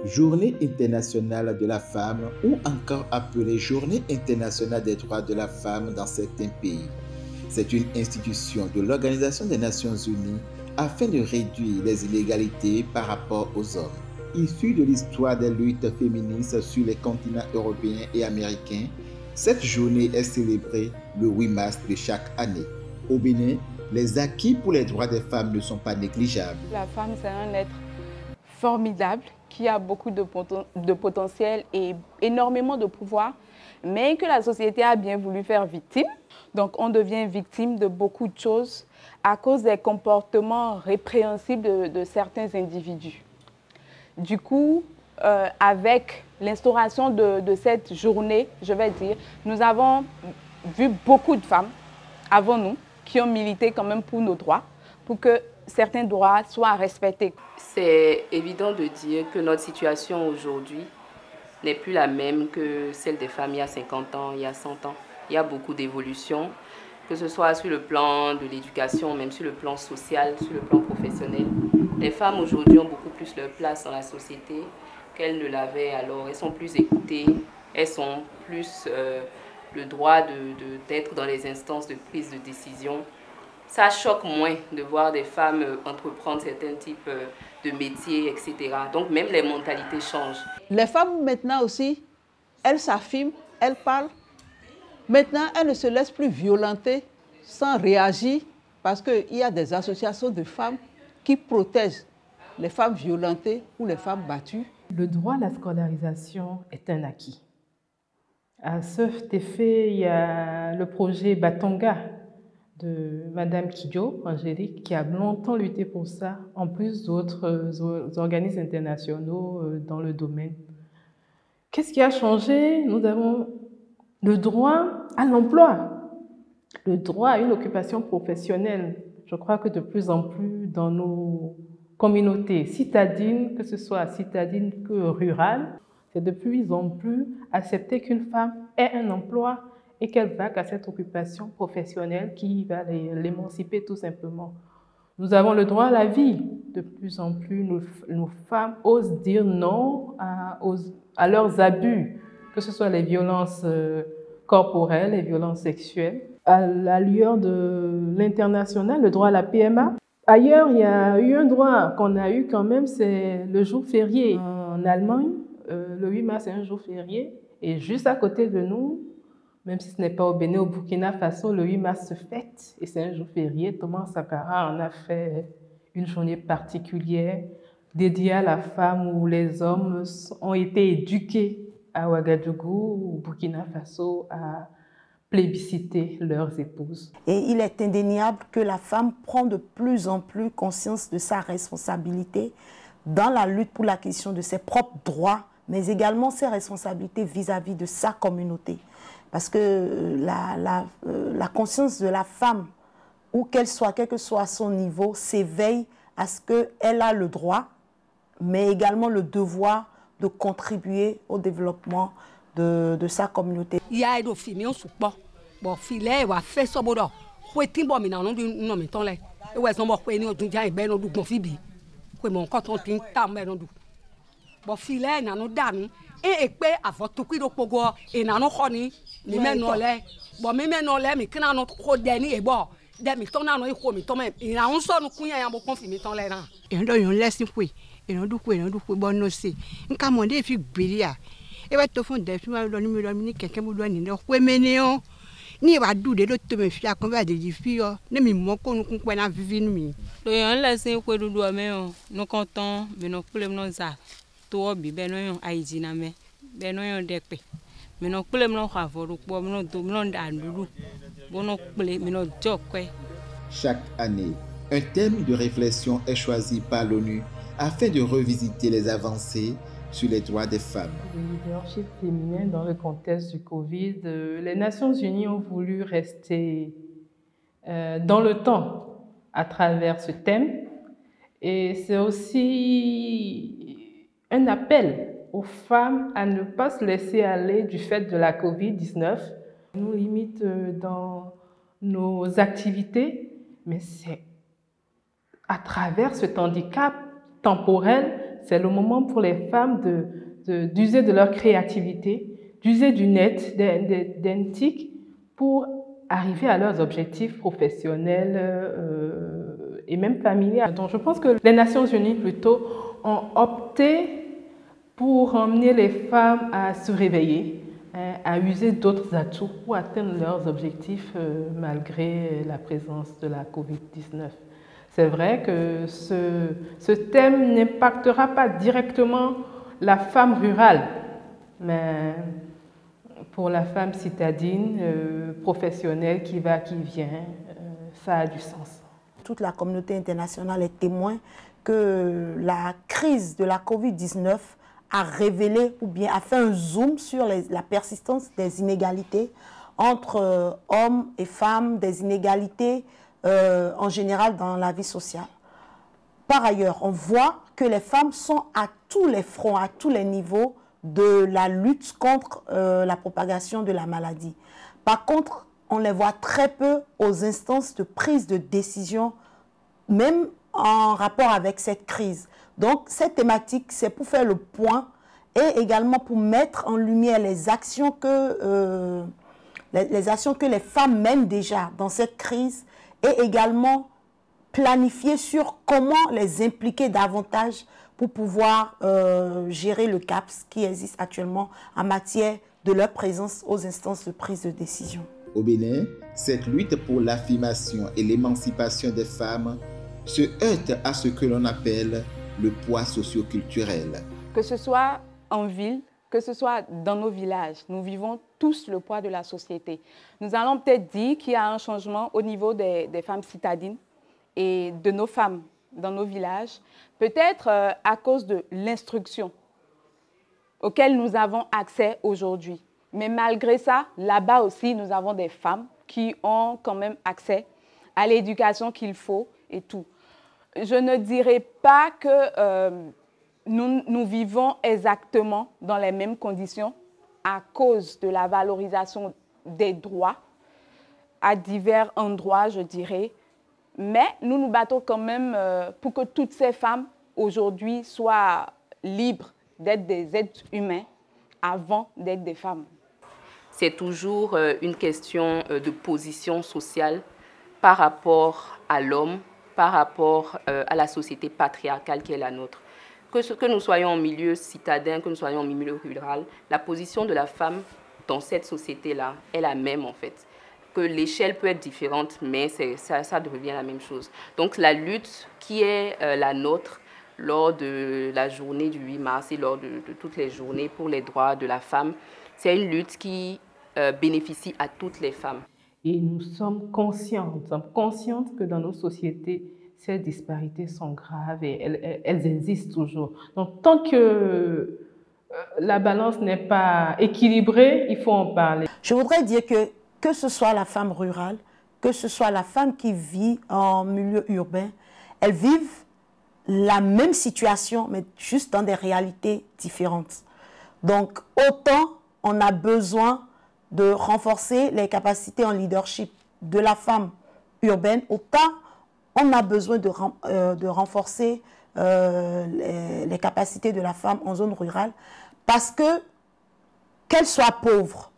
Journée internationale de la femme ou encore appelée Journée internationale des droits de la femme dans certains pays. C'est une institution de l'Organisation des Nations Unies afin de réduire les inégalités par rapport aux hommes. Issue de l'histoire des luttes féministes sur les continents européens et américains, cette journée est célébrée le 8 mars de chaque année. Au Bénin, les acquis pour les droits des femmes ne sont pas négligeables. La femme, c'est un être formidable qui a beaucoup de potentiel et énormément de pouvoir, mais que la société a bien voulu faire victime. Donc on devient victime de beaucoup de choses à cause des comportements répréhensibles de certains individus. Du coup, avec l'instauration de cette journée, je vais dire, nous avons vu beaucoup de femmes avant nous qui ont milité quand même pour nos droits, pour que certains droits soient respectés. C'est évident de dire que notre situation aujourd'hui n'est plus la même que celle des femmes il y a 50 ans, il y a 100 ans. Il y a beaucoup d'évolutions, que ce soit sur le plan de l'éducation, même sur le plan social, sur le plan professionnel. Les femmes aujourd'hui ont beaucoup plus leur place dans la société qu'elles ne l'avaient alors. Elles sont plus écoutées, elles ont plus le droit d'être dans les instances de prise de décision. Ça choque moins de voir des femmes entreprendre certains types de métiers, etc. Donc même les mentalités changent. Les femmes maintenant aussi, elles s'affirment, elles parlent. Maintenant, elles ne se laissent plus violenter sans réagir parce qu'il y a des associations de femmes qui protègent les femmes violentées ou les femmes battues. Le droit à la scolarisation est un acquis. À cet effet, il y a le projet Batonga de Madame Kidjo, Angélique, qui a longtemps lutté pour ça, en plus d'autres organismes internationaux dans le domaine. Qu'est-ce qui a changé? Nous avons le droit à l'emploi, le droit à une occupation professionnelle. Je crois que de plus en plus dans nos communautés citadines, que ce soit citadines que rurales, c'est de plus en plus accepté qu'une femme ait un emploi et qu'elle vaque à cette occupation professionnelle qui va l'émanciper tout simplement. Nous avons le droit à la vie. De plus en plus, nos femmes osent dire non à leurs abus, que ce soit les violences corporelles, les violences sexuelles. À la lueur de l'international, le droit à la PMA. Ailleurs, il y a eu un droit qu'on a eu quand même, c'est le jour férié. En Allemagne, le 8 mars est un jour férié. Et juste à côté de nous, même si ce n'est pas au Bénin, au Burkina Faso, le 8 mars se fête et c'est un jour férié. Thomas Sankara en a fait une journée particulière dédiée à la femme où les hommes ont été éduqués à Ouagadougou, au Burkina Faso, à plébisciter leurs épouses. Et il est indéniable que la femme prend de plus en plus conscience de sa responsabilité dans la lutte pour la question de ses propres droits, mais également ses responsabilités vis-à-vis de sa communauté. Parce que la conscience de la femme, où qu'elle soit, quel que soit son niveau, s'éveille à ce qu'elle a le droit, mais également le devoir de contribuer au développement de sa communauté. Il y a des filles, on se bat. Bon, filet, on fait ça, bon, on est bon, mais non, non, mais tant là, et ouais, on va faire une autre, j'ai ben, on doit fibi. Quoi, mon quand on tient tam, ben, on doit. Bon, filet, non, dan. Et pe avant tout qui do pogo et na no khoni ni me no le bo me no le mi kina no ko deni e bo de mi to na no e ko mi to me na un so no kunya ya bo konfi mi ton le na e ndo yon lesson kwe e no du kwe bo no se nka mo de fi gberia e wa to fon de fi wa lo ni keke mo do ni de kwe mene o ni wa du de do to me fi akon ba de di fi o ne mi mo ko nu kun pe na vivi mi to yon lesson kwe du do me o no konton me no kule no za to bi benoyon aidina me benoyon dekpe me no kule no khavoru po me no do me no dandulu bono kule me no jokwe. Chaque année, un thème de réflexion est choisi par l'ONU afin de revisiter les avancées sur les droits des femmes. Le leadership féminin dans le contexte du Covid, les Nations Unies ont voulu rester dans le temps à travers ce thème et c'est aussi un appel aux femmes à ne pas se laisser aller du fait de la Covid-19. Nous limite dans nos activités, mais c'est à travers cet handicap temporel, c'est le moment pour les femmes d'user de leur créativité, d'user du net, d'un TIC pour arriver à leurs objectifs professionnels et même familiaux. Donc je pense que les Nations Unies plutôt ont opté pour emmener les femmes à se réveiller, à user d'autres atouts pour atteindre leurs objectifs malgré la présence de la COVID-19. C'est vrai que ce thème n'impactera pas directement la femme rurale, mais pour la femme citadine, professionnelle qui va, qui vient, ça a du sens. Toute la communauté internationale est témoin que la crise de la COVID-19 a révélé ou bien a fait un zoom sur la persistance des inégalités entre hommes et femmes, des inégalités en général dans la vie sociale. Par ailleurs, on voit que les femmes sont à tous les fronts, à tous les niveaux de la lutte contre la propagation de la maladie. Par contre, on les voit très peu aux instances de prise de décision, même en rapport avec cette crise. Donc, cette thématique, c'est pour faire le point et également pour mettre en lumière les actions que les femmes mènent déjà dans cette crise et également planifier sur comment les impliquer davantage pour pouvoir gérer le CAPS qui existe actuellement en matière de leur présence aux instances de prise de décision. Au Bénin, cette lutte pour l'affirmation et l'émancipation des femmes se heurte à ce que l'on appelle le poids socio-culturel. Que ce soit en ville, que ce soit dans nos villages, nous vivons tous le poids de la société. Nous allons peut-être dire qu'il y a un changement au niveau des femmes citadines et de nos femmes dans nos villages, peut-être à cause de l'instruction auquel nous avons accès aujourd'hui. Mais malgré ça, là-bas aussi, nous avons des femmes qui ont quand même accès à l'éducation qu'il faut et tout. Je ne dirais pas que nous vivons exactement dans les mêmes conditions à cause de la valorisation des droits à divers endroits, je dirais. Mais nous nous battons quand même pour que toutes ces femmes aujourd'hui soient libres d'être des êtres humains avant d'être des femmes. C'est toujours une question de position sociale par rapport à l'homme, par rapport à la société patriarcale qui est la nôtre. Que nous soyons en milieu citadin, que nous soyons en milieu rural, la position de la femme dans cette société-là est la même en fait. Que l'échelle peut être différente, mais ça devient la même chose. Donc la lutte qui est la nôtre lors de la journée du 8 mars et lors de toutes les journées pour les droits de la femme, c'est une lutte qui bénéficie à toutes les femmes. Et nous sommes conscientes que dans nos sociétés, ces disparités sont graves et elles existent toujours. Donc tant que la balance n'est pas équilibrée, il faut en parler. Je voudrais dire que ce soit la femme rurale, que ce soit la femme qui vit en milieu urbain, elles vivent la même situation, mais juste dans des réalités différentes. Donc, autant on a besoin de renforcer les capacités en leadership de la femme urbaine, autant on a besoin de renforcer les capacités de la femme en zone rurale, parce que qu'elle soit pauvre,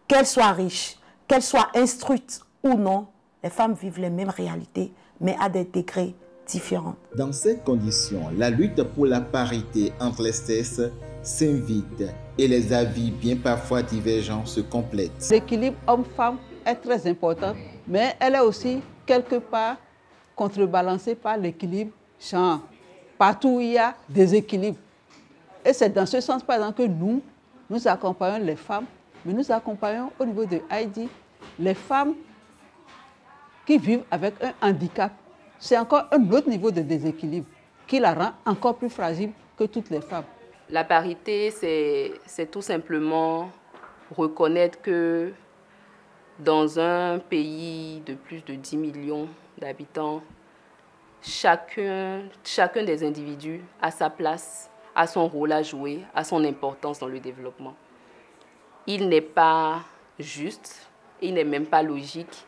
qu'elle soit riche, qu'elle soit instruite ou non, les femmes vivent les mêmes réalités, mais à des degrés différents. Dans ces conditions, la lutte pour la parité entre les sexes s'invite et les avis, bien parfois divergents, se complètent. L'équilibre homme-femme est très important, mais elle est aussi quelque part contrebalancée par l'équilibre genre. Partout où il y a déséquilibre. Et c'est dans ce sens, par exemple, que nous accompagnons les femmes, mais nous accompagnons au niveau de Heidi les femmes qui vivent avec un handicap. C'est encore un autre niveau de déséquilibre qui la rend encore plus fragile que toutes les femmes. La parité, c'est tout simplement reconnaître que dans un pays de plus de 10 millions d'habitants, chacun des individus a sa place, a son rôle à jouer, a son importance dans le développement. Il n'est pas juste, il n'est même pas logique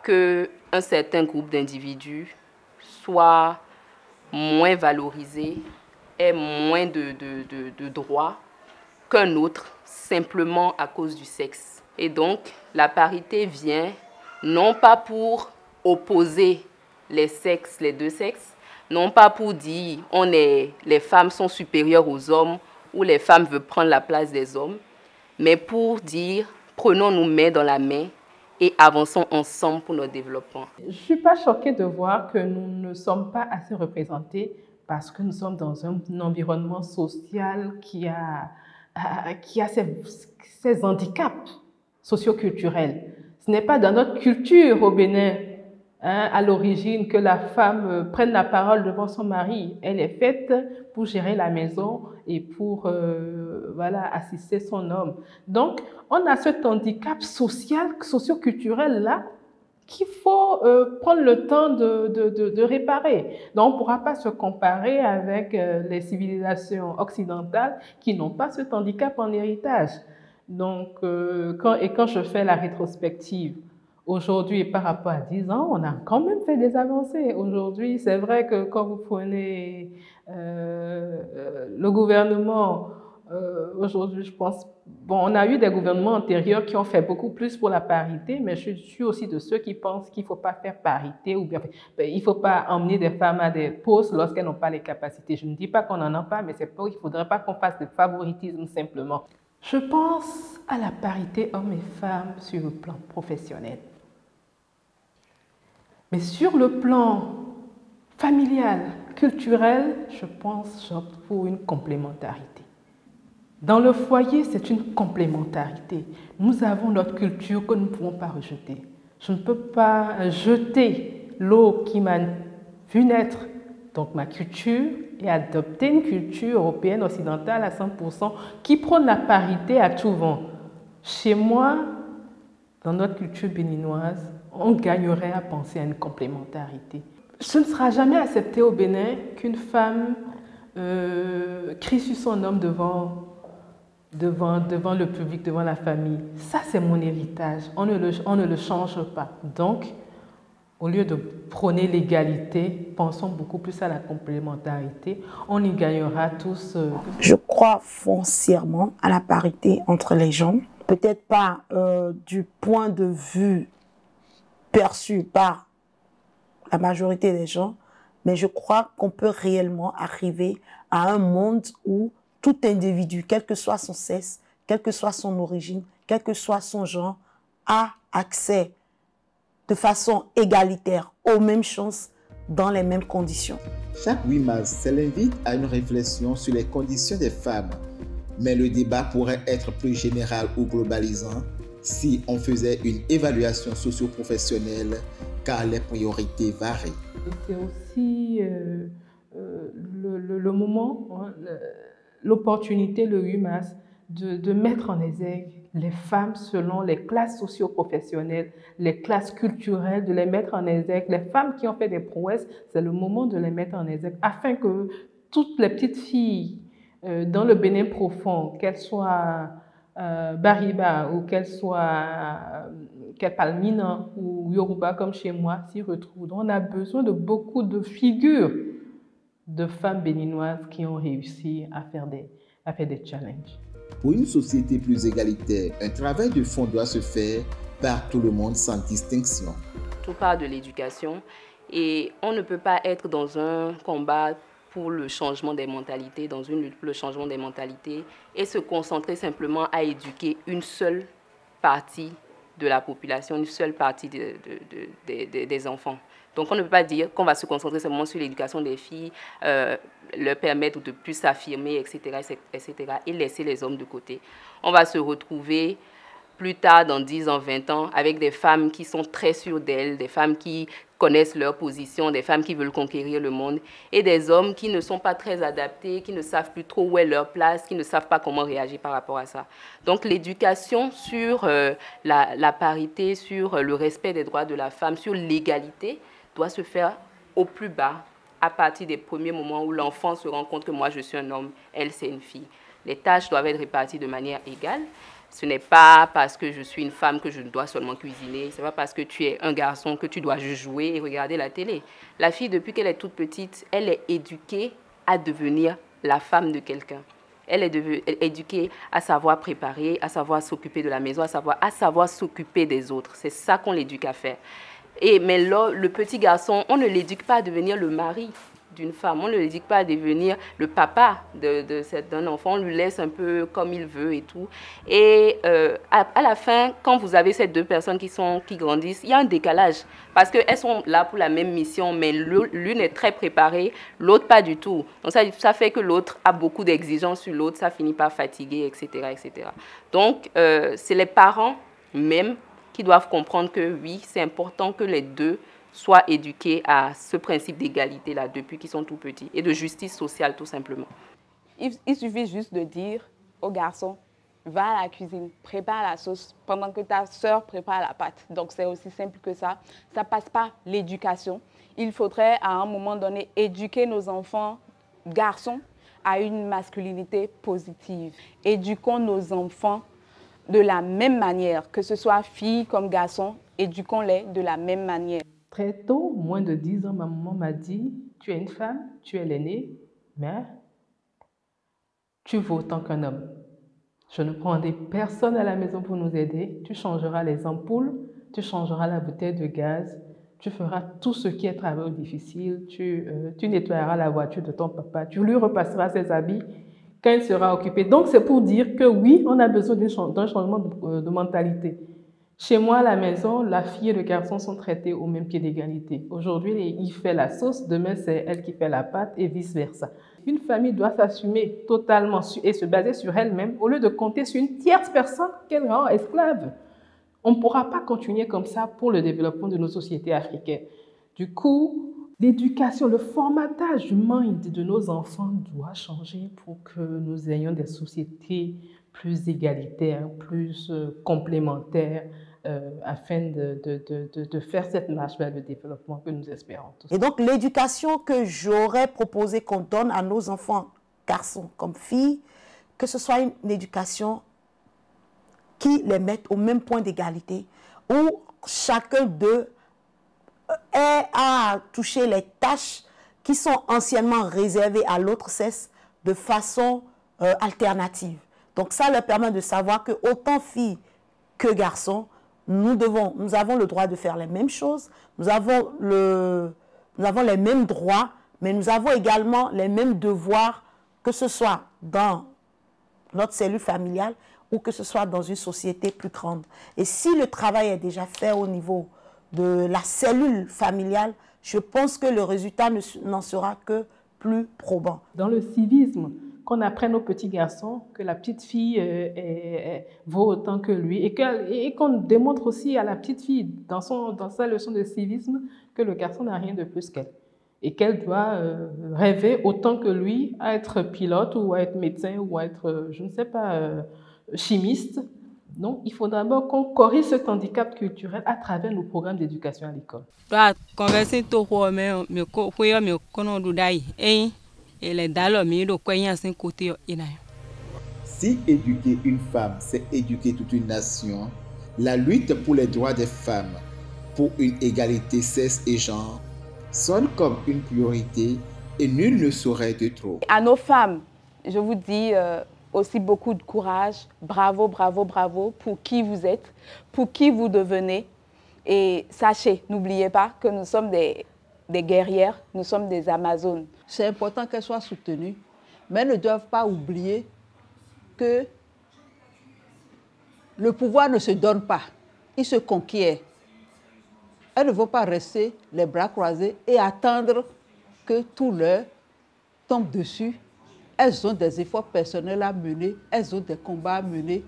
qu'un certain groupe d'individus soit moins valorisé ait moins de droits qu'un autre, simplement à cause du sexe. Et donc, la parité vient non pas pour opposer les sexes, les deux sexes, non pas pour dire les femmes sont supérieures aux hommes ou les femmes veulent prendre la place des hommes, mais pour dire prenons-nous main dans la main et avançons ensemble pour notre développement. Je ne suis pas choquée de voir que nous ne sommes pas assez représentés parce que nous sommes dans un environnement social qui a ses handicaps socioculturels. Ce n'est pas dans notre culture au Bénin, à l'origine, que la femme prenne la parole devant son mari. Elle est faite pour gérer la maison et pour assister son homme. Donc, on a cet handicap social, socioculturel-là qu'il faut prendre le temps de réparer. Donc, on ne pourra pas se comparer avec les civilisations occidentales qui n'ont pas cet handicap en héritage. Donc, quand je fais la rétrospective, aujourd'hui, par rapport à 10 ans, on a quand même fait des avancées. Aujourd'hui, c'est vrai que quand vous prenez le gouvernement, aujourd'hui, je pense, on a eu des gouvernements antérieurs qui ont fait beaucoup plus pour la parité, mais je suis aussi de ceux qui pensent qu'il ne faut pas faire parité ou bien il ne faut pas emmener des femmes à des postes lorsqu'elles n'ont pas les capacités. Je ne dis pas qu'on n'en a pas, mais il ne faudrait pas qu'on fasse de favoritisme simplement. Je pense à la parité hommes et femmes sur le plan professionnel. Mais sur le plan familial, culturel, je pense j'opte pour une complémentarité. Dans le foyer, c'est une complémentarité. Nous avons notre culture que nous ne pouvons pas rejeter. Je ne peux pas jeter l'eau qui m'a vu naître, donc ma culture, et adopter une culture européenne occidentale à 100% qui prône la parité à tout vent. Chez moi, dans notre culture béninoise, on gagnerait à penser à une complémentarité. Ce ne sera jamais accepté au Bénin qu'une femme crie sur son homme devant le public, devant la famille. Ça, c'est mon héritage. On ne le change pas. Donc, au lieu de prôner l'égalité, pensons beaucoup plus à la complémentarité. On y gagnera tous. Je crois foncièrement à la parité entre les gens. Peut-être pas du point de vue perçu par la majorité des gens, mais je crois qu'on peut réellement arriver à un monde où tout individu, quel que soit son sexe, quelle que soit son origine, quel que soit son genre, a accès de façon égalitaire aux mêmes chances dans les mêmes conditions. Chaque 8 mars, elle invite à une réflexion sur les conditions des femmes. Mais le débat pourrait être plus général ou globalisant si on faisait une évaluation socio-professionnelle, car les priorités varient. C'est aussi le moment, hein, l'opportunité, le 8 mars, de mettre en exergue les femmes selon les classes socio-professionnelles, les classes culturelles, de les mettre en exergue. Les femmes qui ont fait des prouesses, c'est le moment de les mettre en exergue, afin que toutes les petites filles dans le Bénin profond, qu'elles soient Bariba ou qu'elles parlent Mina ou Yoruba comme chez moi, s'y retrouvent. Donc, on a besoin de beaucoup de figures de femmes béninoises qui ont réussi à faire des challenges. Pour une société plus égalitaire, un travail de fond doit se faire par tout le monde sans distinction. Tout part de l'éducation et on ne peut pas être dans un combat pour le changement des mentalités, dans une lutte pour le changement des mentalités et se concentrer simplement à éduquer une seule partie de la population, une seule partie des enfants. Donc on ne peut pas dire qu'on va se concentrer seulement sur l'éducation des filles, leur permettre de plus s'affirmer, etc., et laisser les hommes de côté. On va se retrouver plus tard, dans 10 ans, 20 ans, avec des femmes qui sont très sûres d'elles, des femmes qui connaissent leur position, des femmes qui veulent conquérir le monde, et des hommes qui ne sont pas très adaptés, qui ne savent plus trop où est leur place, qui ne savent pas comment réagir par rapport à ça. Donc l'éducation sur la parité, sur le respect des droits de la femme, sur l'égalité, doit se faire au plus bas, à partir des premiers moments où l'enfant se rend compte que moi je suis un homme, elle c'est une fille. Les tâches doivent être réparties de manière égale. Ce n'est pas parce que je suis une femme que je dois seulement cuisiner. Ce n'est pas parce que tu es un garçon que tu dois juste jouer et regarder la télé. La fille, depuis qu'elle est toute petite, elle est éduquée à devenir la femme de quelqu'un. Elle est éduquée à savoir préparer, à savoir s'occuper de la maison, à savoir s'occuper des autres. C'est ça qu'on l'éduque à faire. Mais là, le petit garçon, on ne l'éduque pas à devenir le mari d'une femme. On ne l'éduque pas à devenir le papa d'un enfant. On lui laisse un peu comme il veut et tout. Et à la fin, quand vous avez ces deux personnes qui grandissent, il y a un décalage. Parce qu'elles sont là pour la même mission, mais l'une est très préparée, l'autre pas du tout. Donc ça fait que l'autre a beaucoup d'exigences sur l'autre, ça finit par fatiguer, etc. etc. Donc, c'est les parents même qui doivent comprendre que oui, c'est important que les deux soient éduqués à ce principe d'égalité-là depuis qu'ils sont tout petits et de justice sociale tout simplement. Il suffit juste de dire au garçon, va à la cuisine, prépare la sauce pendant que ta sœur prépare la pâte. Donc c'est aussi simple que ça. Ça passe par l'éducation. Il faudrait à un moment donné éduquer nos enfants garçons à une masculinité positive. Éduquons nos enfants de la même manière, que ce soit filles comme garçons, éduquons-les de la même manière. Très tôt, moins de 10 ans, ma maman m'a dit, tu es une femme, tu es l'aînée, mais tu vaux autant qu'un homme. Je ne prendrai personne à la maison pour nous aider. Tu changeras les ampoules, tu changeras la bouteille de gaz, tu feras tout ce qui est travail difficile, tu nettoieras la voiture de ton papa, tu lui repasseras ses habits quand il sera occupé. Donc, c'est pour dire que oui, on a besoin d'un changement de mentalité. Chez moi, à la maison, la fille et le garçon sont traités au même pied d'égalité. Aujourd'hui, il fait la sauce, demain, c'est elle qui fait la pâte et vice-versa. Une famille doit s'assumer totalement et se baser sur elle-même au lieu de compter sur une tierce personne qu'elle rend esclave. On ne pourra pas continuer comme ça pour le développement de nos sociétés africaines. Du coup, l'éducation, le formatage du mind de nos enfants doit changer pour que nous ayons des sociétés plus égalitaires, plus complémentaires, afin de faire cette marche vers le développement que nous espérons tous. Et donc l'éducation que j'aurais proposé qu'on donne à nos enfants, garçons comme filles, que ce soit une éducation qui les mette au même point d'égalité, où chacun d'eux ait à toucher les tâches qui sont anciennement réservées à l'autre sexe de façon alternative. Donc ça leur permet de savoir que autant filles que garçons, nous avons le droit de faire les mêmes choses, nous avons les mêmes droits, mais nous avons également les mêmes devoirs, que ce soit dans notre cellule familiale ou que ce soit dans une société plus grande. Et si le travail est déjà fait au niveau de la cellule familiale, je pense que le résultat n'en sera que plus probant. Dans le civisme, qu'on apprenne aux petits garçons que la petite fille vaut autant que lui et qu'on démontre aussi à la petite fille dans sa leçon de civisme que le garçon n'a rien de plus qu'elle et qu'elle doit rêver autant que lui à être pilote ou à être médecin ou à être, je ne sais pas, chimiste. Donc, il faut d'abord qu'on corrige cet handicap culturel à travers nos programmes d'éducation à l'école. Si éduquer une femme, c'est éduquer toute une nation, la lutte pour les droits des femmes, pour une égalité sexe et genre, sonne comme une priorité et nul ne saurait de trop. À nos femmes, je vous dis aussi beaucoup de courage, bravo, bravo, bravo pour qui vous êtes, pour qui vous devenez. Et sachez, n'oubliez pas que nous sommes des guerrières, nous sommes des Amazones. C'est important qu'elles soient soutenues, mais elles ne doivent pas oublier que le pouvoir ne se donne pas, il se conquiert. Elles ne vont pas rester les bras croisés et attendre que tout leur tombe dessus. Elles ont des efforts personnels à mener, elles ont des combats à mener.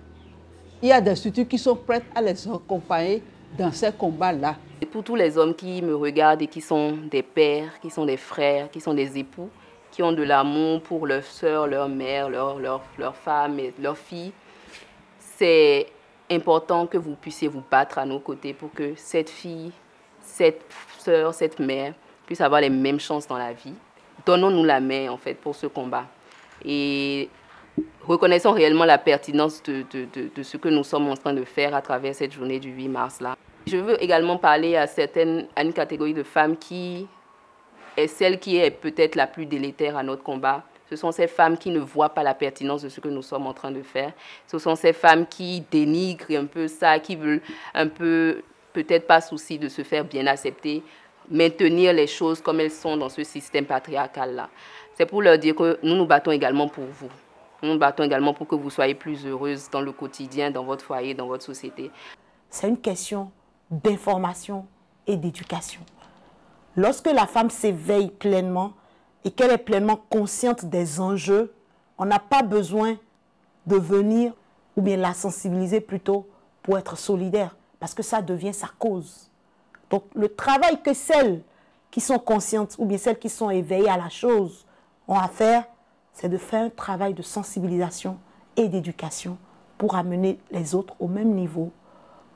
Il y a des structures qui sont prêtes à les accompagner dans ces combats-là. Et pour tous les hommes qui me regardent et qui sont des pères, qui sont des frères, qui sont des époux, qui ont de l'amour pour leurs sœurs, leur mère, leur femme et leurs filles, c'est important que vous puissiez vous battre à nos côtés pour que cette fille, cette sœur, cette mère puisse avoir les mêmes chances dans la vie. Donnons-nous la main en fait pour ce combat. Et reconnaissons réellement la pertinence de ce que nous sommes en train de faire à travers cette journée du 8 mars-là. Je veux également parler à une catégorie de femmes qui est celle qui est peut-être la plus délétère à notre combat. Ce sont ces femmes qui ne voient pas la pertinence de ce que nous sommes en train de faire. Ce sont ces femmes qui dénigrent un peu ça, qui veulent un peu, peut-être pas souci de se faire bien accepter, maintenir les choses comme elles sont dans ce système patriarcal-là. C'est pour leur dire que nous nous battons également pour vous. Nous nous battons également pour que vous soyez plus heureuses dans le quotidien, dans votre foyer, dans votre société. C'est une question d'information et d'éducation. Lorsque la femme s'éveille pleinement et qu'elle est pleinement consciente des enjeux, on n'a pas besoin de venir, ou bien la sensibiliser plutôt, pour être solidaire, parce que ça devient sa cause. Donc le travail que celles qui sont conscientes, ou bien celles qui sont éveillées à la chose, ont à faire, c'est de faire un travail de sensibilisation et d'éducation pour amener les autres au même niveau,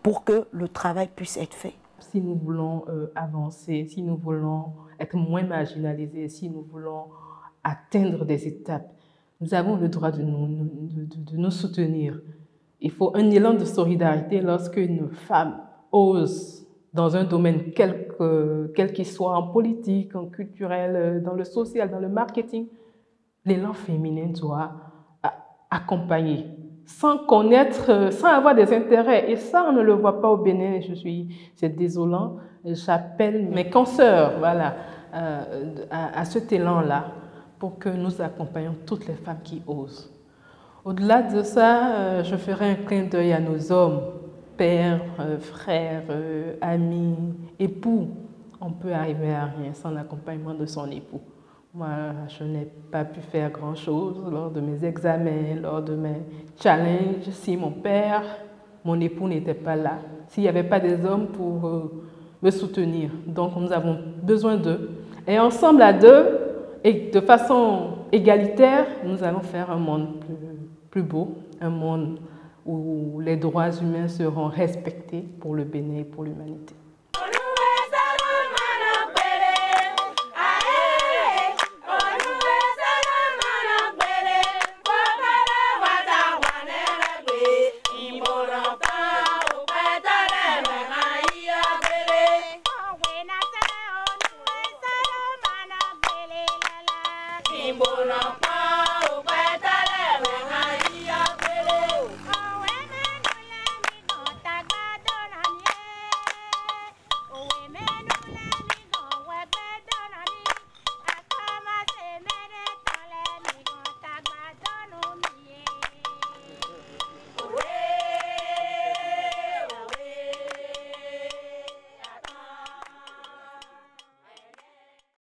pour que le travail puisse être fait. Si nous voulons avancer, si nous voulons être moins marginalisés, si nous voulons atteindre des étapes, nous avons le droit de nous soutenir. Il faut un élan de solidarité lorsque une femme ose, dans un domaine quel qu'il soit, en politique, en culturel, dans le social, dans le marketing, l'élan féminin doit accompagner. Sans connaître, sans avoir des intérêts. Et ça, on ne le voit pas au Bénin. C'est désolant. J'appelle mes consoeurs, voilà, à cet élan-là pour que nous accompagnions toutes les femmes qui osent. Au-delà de ça, je ferai un clin d'œil à nos hommes, pères, frères, amis, époux. On peut arriver à rien sans l'accompagnement de son époux. Moi, je n'ai pas pu faire grand-chose lors de mes examens, lors de mes challenges. Si mon père, mon époux n'était pas là, s'il n'y avait pas des hommes pour me soutenir. Donc, nous avons besoin d'eux. Et ensemble, à deux, et de façon égalitaire, nous allons faire un monde plus beau, un monde où les droits humains seront respectés pour le Bénin et pour l'humanité.